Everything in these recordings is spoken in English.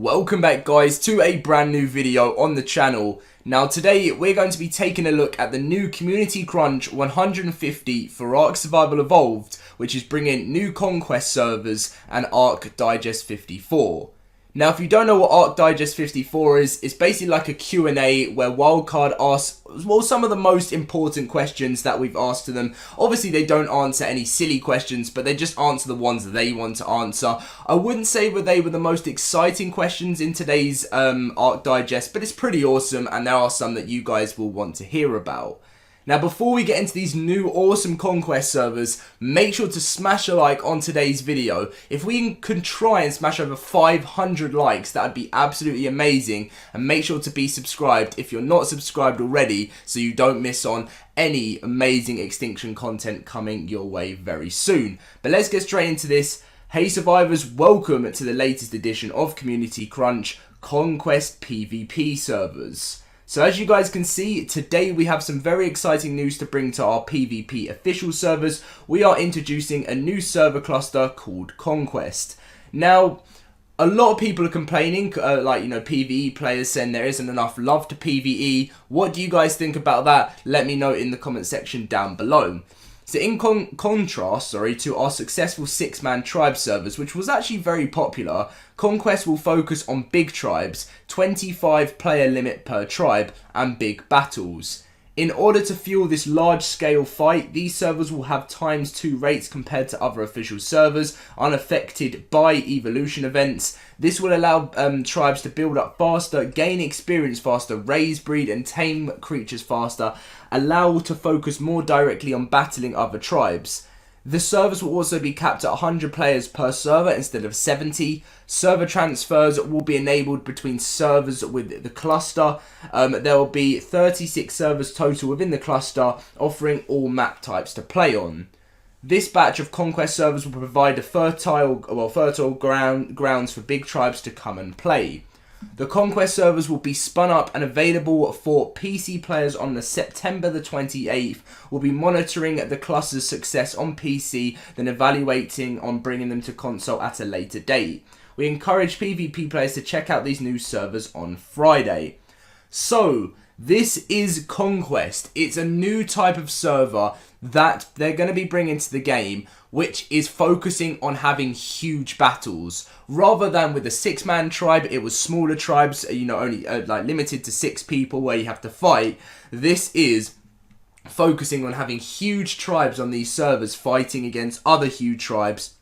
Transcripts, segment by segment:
Welcome back guys to a brand new video on the channel. Now today we're going to be taking a look at the new Community Crunch 150 for Ark Survival Evolved, which is bringing new Conquest servers and Ark Digest 54. Now if you don't know what Ark Digest 54 is, it's basically like a Q&A where Wildcard asks, well, some of the most important questions that we've asked to them. Obviously they don't answer any silly questions, but they just answer the ones that they want to answer. I wouldn't say that they were the most exciting questions in today's Ark Digest, but it's pretty awesome and there are some that you guys will want to hear about. Now before we get into these new awesome Conquest servers, make sure to smash a like on today's video. If we can try and smash over 500 likes, that would be absolutely amazing. And make sure to be subscribed if you're not subscribed already, so you don't miss on any amazing Extinction content coming your way very soon. But let's get straight into this. Hey survivors, welcome to the latest edition of Community Crunch, Conquest PvP servers. So as you guys can see, today we have some very exciting news to bring to our PvP official servers. We are introducing a new server cluster called Conquest. Now, a lot of people are complaining, PvE players saying there isn't enough love to PvE. What do you guys think about that? Let me know in the comment section down below. So in contrast to our successful 6-man tribe servers, which was actually very popular, Conquest will focus on big tribes, 25 player limit per tribe, and big battles. In order to fuel this large-scale fight, these servers will have ×2 rates compared to other official servers, unaffected by evolution events. This will allow tribes to build up faster, gain experience faster, raise, breed, and tame creatures faster, allow to focus more directly on battling other tribes. The servers will also be capped at 100 players per server instead of 70. Server transfers will be enabled between servers with the cluster. There will be 36 servers total within the cluster, offering all map types to play on. This batch of Conquest servers will provide a fertile grounds for big tribes to come and play. The Conquest servers will be spun up and available for PC players on September the 28th. We'll be monitoring the cluster's success on PC, then evaluating on bringing them to console at a later date. We encourage PvP players to check out these new servers on Friday. So, this is Conquest. It's a new type of server that they're going to be bringing to the game, which is focusing on having huge battles. Rather than with a 6-man tribe, it was smaller tribes, only limited to 6 people where you have to fight. This is focusing on having huge tribes on these servers fighting against other huge tribes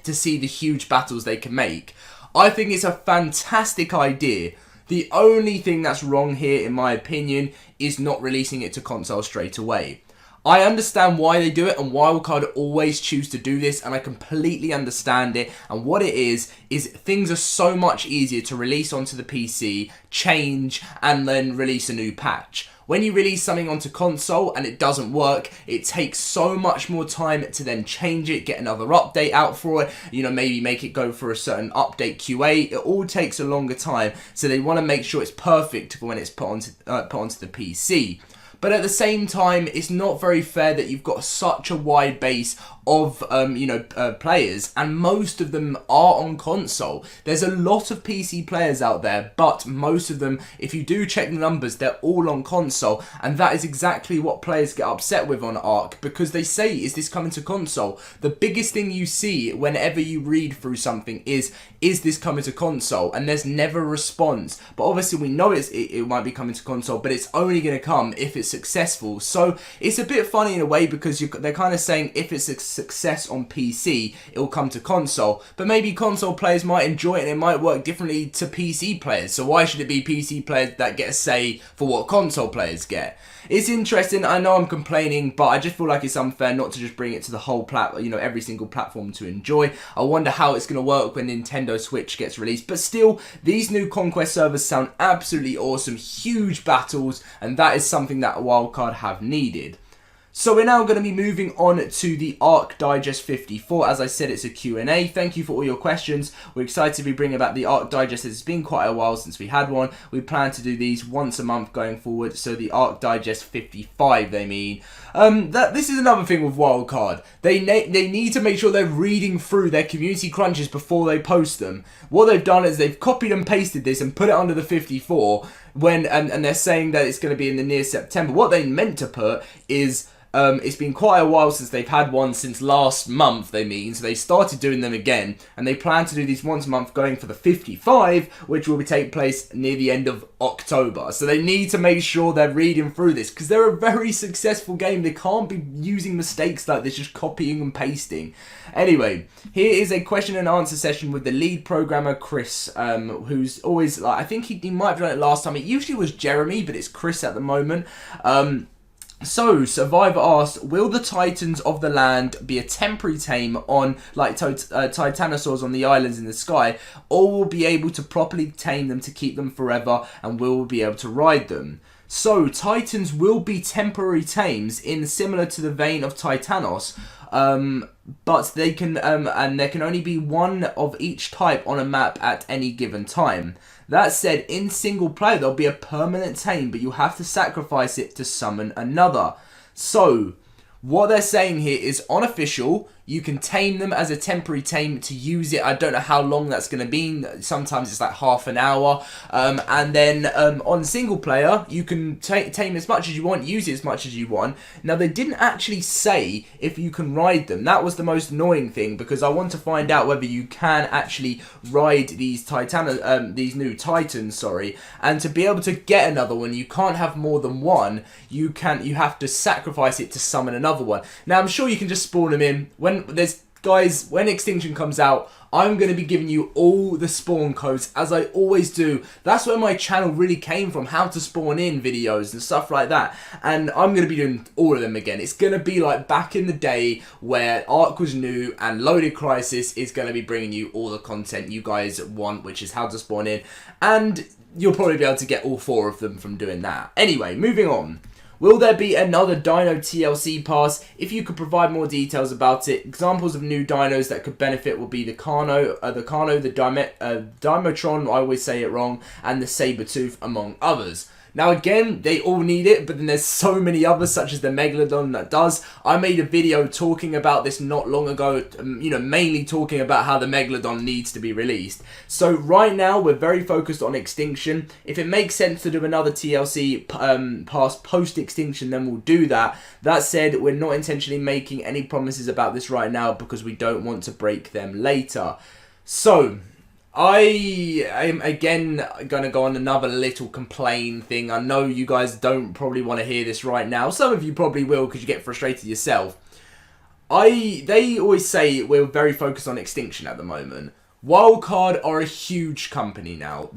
to see the huge battles they can make. I think it's a fantastic idea. The only thing that's wrong here, in my opinion, is not releasing it to console straight away. I understand why they do it, and Wildcard always choose to do this, and I completely understand it. And what it is things are so much easier to release onto the PC, change, and then release a new patch. When you release something onto console and it doesn't work, it takes so much more time to then change it, get another update out for it, maybe make it go for a certain update QA. It all takes a longer time, so they want to make sure it's perfect for when it's put onto the PC. But at the same time, it's not very fair that you've got such a wide base of players, and most of them are on console. There's a lot of PC players out there, but most of them, if you do check the numbers, they're all on console, and that is exactly what players get upset with on Ark, because they say, is this coming to console? The biggest thing you see whenever you read through something is this coming to console? And there's never a response. But obviously we know it might be coming to console, but it's only going to come if it's successful. So it's a bit funny in a way, because they're kind of saying if it's a success on PC, it will come to console. But maybe console players might enjoy it and it might work differently to PC players. So why should it be PC players that get a say for what console players get? It's interesting. I know I'm complaining, but I just feel like it's unfair not to just bring it to the whole every single platform to enjoy. I wonder how it's going to work when Nintendo Switch gets released. But still, these new Conquest servers sound absolutely awesome. Huge battles, and that is something that Wildcard have needed. So we're now going to be moving on to the Ark Digest 54. As I said, it's a Q&A. Thank you for all your questions. We're excited to be bringing back the Ark Digest. It's been quite a while since we had one. We plan to do these once a month going forward. So the Ark Digest 55, they mean. This is another thing with Wildcard. They need to make sure they're reading through their community crunches before they post them. What they've done is they've copied and pasted this and put it under the 54 and they're saying that it's going to be in the near September. What they meant to put is... it's been quite a while since they've had one, since last month, they mean. So they started doing them again, and they plan to do these once a month going for the 55, which will take place near the end of October. So they need to make sure they're reading through this, because they're a very successful game. They can't be using mistakes like this, just copying and pasting. Anyway, here is a question and answer session with the lead programmer, Chris, who's always, like, I think he might have done it last time. It usually was Jeremy, but it's Chris at the moment. So, Survivor asks, will the Titans of the land be a temporary tame on, like Titanosaurs on the islands in the sky, or will be able to properly tame them to keep them forever, and will be able to ride them? So, Titans will be temporary tames in similar to the vein of Titanos, but they can, and there can only be one of each type on a map at any given time. That said, in single player, there'll be a permanent tame, but you have to sacrifice it to summon another. So, what they're saying here is unofficial. You can tame them as a temporary tame to use it. I don't know how long that's going to be. Sometimes it's like half an hour. And then on single player, you can tame as much as you want, use it as much as you want. Now, they didn't actually say if you can ride them. That was the most annoying thing, because I want to find out whether you can actually ride these these new Titans, And to be able to get another one, you can't have more than one. You have to sacrifice it to summon another one. Now, I'm sure you can just spawn them in. When Extinction comes out, I'm going to be giving you all the spawn codes, as I always do. That's where my channel really came from, how to spawn in videos and stuff like that. And I'm going to be doing all of them again. It's going to be like back in the day where Ark was new and Loaded Crisis is going to be bringing you all the content you guys want, which is how to spawn in. And you'll probably be able to get all 4 of them from doing that. Anyway, moving on. Will there be another Dino TLC pass? If you could provide more details about it. Examples of new dinos that could benefit will be the Carno, the Dimotron, I always say it wrong, and the Sabertooth, among others. Now again, they all need it, but then there's so many others, such as the Megalodon that does. I made a video talking about this not long ago, mainly talking about how the Megalodon needs to be released. So right now, we're very focused on Extinction. If it makes sense to do another TLC pass post-Extinction, then we'll do that. That said, we're not intentionally making any promises about this right now because we don't want to break them later. So, I am again going to go on another little complain thing. I know you guys don't probably want to hear this right now. Some of you probably will because you get frustrated yourself. They always say we're very focused on Extinction at the moment. Wildcard are a huge company now.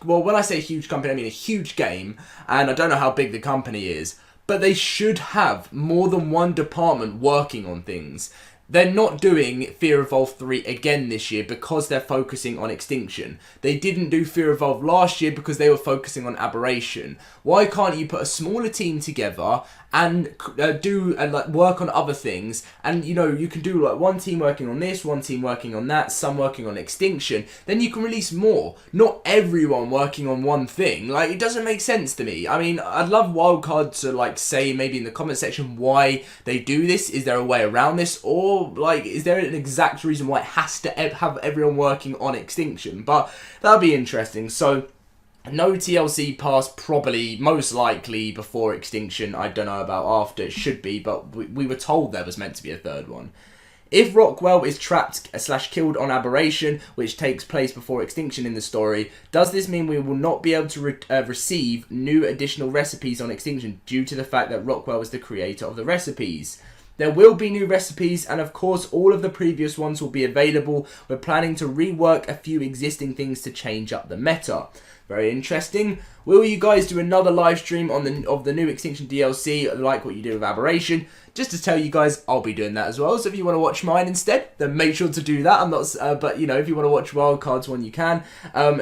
Well, when I say huge company, I mean a huge game. And I don't know how big the company is. But they should have more than one department working on things. They're not doing Fear Evolved 3 again this year because they're focusing on Extinction. They didn't do Fear Evolved last year because they were focusing on Aberration. Why can't you put a smaller team together and work on other things? And you can do like one team working on this, one team working on that, some working on Extinction. Then you can release more. Not everyone working on one thing. Like, it doesn't make sense to me. I mean, I'd love Wildcard to say maybe in the comment section why they do this. Is there a way around this, or is there an exact reason why it has to have everyone working on Extinction? But that'll be interesting. So, no TLC pass, probably, most likely before Extinction. I don't know about after, it should be, but we were told there was meant to be a third one. If Rockwell is trapped / killed on Aberration, which takes place before Extinction in the story, does this mean we will not be able to receive new additional recipes on Extinction due to the fact that Rockwell is the creator of the recipes? There will be new recipes, and of course all of the previous ones will be available. We're planning to rework a few existing things to change up the meta. Very interesting. Will you guys do another live stream on the new Extinction DLC, like what you did with Aberration? Just to tell you guys, I'll be doing that as well. So if you want to watch mine instead, then make sure to do that. I'm not, but you know, if you want to watch Wildcards one, you can.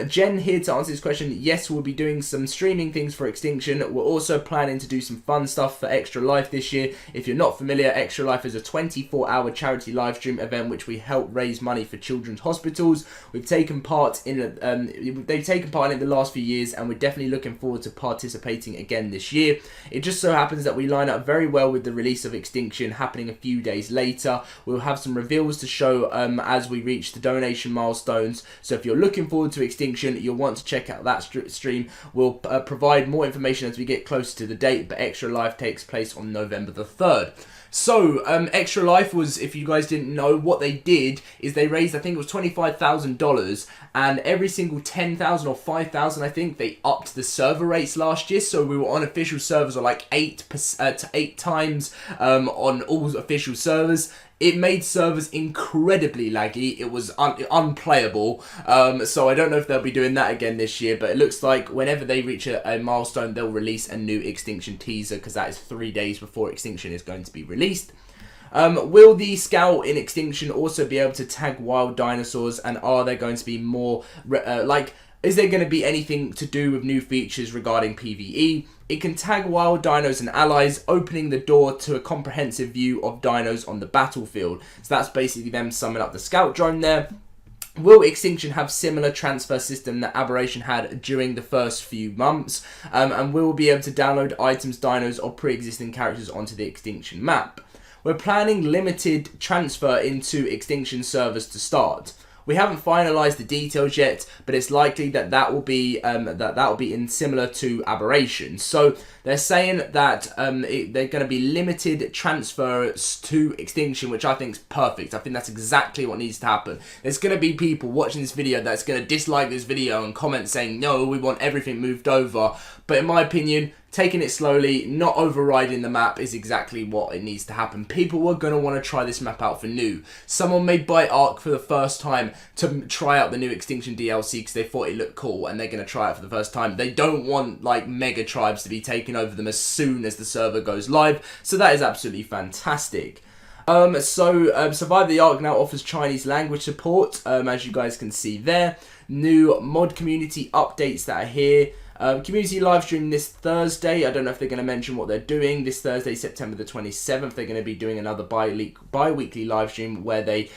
Jen here to answer this question. Yes, we'll be doing some streaming things for Extinction. We're also planning to do some fun stuff for Extra Life this year. If you're not familiar, Extra Life is a 24-hour charity live stream event which we help raise money for children's hospitals. We've taken part in they've taken part in it the last few years, and we're definitely looking forward to participating again this year. It just so happens that we line up very well with the release of Extinction happening a few days later. We'll have some reveals to show as we reach the donation milestones. So if you're looking forward to Extinction, you'll want to check out that stream. We'll provide more information as we get closer to the date, but Extra Life takes place on November the 3rd. So, Extra Life was, if you guys didn't know, what they did is they raised, I think it was $25,000, and every single 10,000 or 5,000, I think, they upped the server rates last year. So we were on official servers of like 8 times on all official servers. It made servers incredibly laggy. It was unplayable. So I don't know if they'll be doing that again this year, but it looks like whenever they reach a milestone, they'll release a new Extinction teaser, because that is 3 days before Extinction is going to be released. Will the Scout in Extinction also be able to tag wild dinosaurs, and are there going to be more, is there going to be anything to do with new features regarding PvE? It can tag wild dinos and allies, opening the door to a comprehensive view of dinos on the battlefield. So that's basically them summing up the Scout drone there. Will Extinction have similar transfer system that Aberration had during the first few months? And will we be able to download items, dinos, or pre-existing characters onto the Extinction map? We're planning limited transfer into Extinction servers to start. We haven't finalised the details yet, but it's likely that that will be in similar to Aberration. So they're saying that they're going to be limited transfers to Extinction, which I think is perfect. I think that's exactly what needs to happen. There's going to be people watching this video that's going to dislike this video and comment saying, no, we want everything moved over. But in my opinion, taking it slowly, not overriding the map, is exactly what it needs to happen. People are going to want to try this map out for new. Someone may buy Ark for the first time to try out the new Extinction DLC because they thought it looked cool, and they're going to try it for the first time. They don't want like mega tribes to be taking over them as soon as the server goes live. So that is absolutely fantastic. Survive the Ark now offers Chinese language support, as you guys can see there. New mod community updates that are here. Community live stream this Thursday. I don't know if they're going to mention what they're doing. This Thursday, September the 27th, they're going to be doing another bi-weekly live stream where they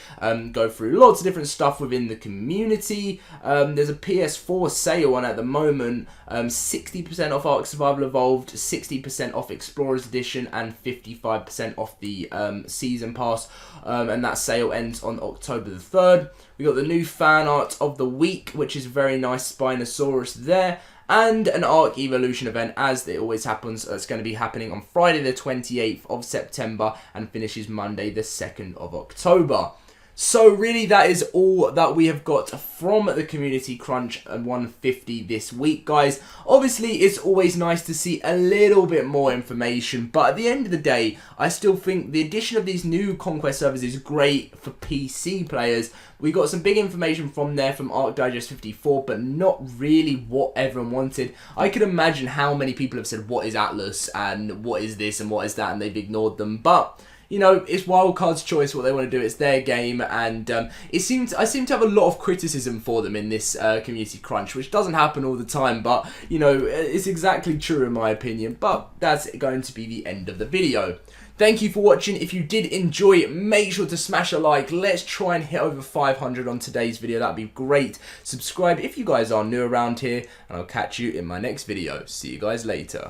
go through lots of different stuff within the community. There's a PS4 sale on at the moment. 60% off Ark Survival Evolved, 60% off Explorers Edition, and 55% off the Season Pass. And that sale ends on October the 3rd. We got the new fan art of the week, which is very nice Spinosaurus there. And an Ark Evolution event, as it always happens. It's going to be happening on Friday the 28th of September and finishes Monday the 2nd of October. So really, that is all that we have got from the Community Crunch and 150 this week, guys. Obviously, it's always nice to see a little bit more information, but at the end of the day, I still think the addition of these new Conquest servers is great for PC players. We got some big information from there from Ark Digest 54, but not really what everyone wanted. I could imagine how many people have said, what is Atlas, and what is this, and what is that, and they've ignored them, but you know, it's Wildcard's choice what they want to do. It's their game, and I seem to have a lot of criticism for them in this Community Crunch, which doesn't happen all the time, but, you know, it's exactly true in my opinion. But that's going to be the end of the video. Thank you for watching. If you did enjoy it, make sure to smash a like. Let's try and hit over 500 on today's video. That'd be great. Subscribe if you guys are new around here, and I'll catch you in my next video. See you guys later.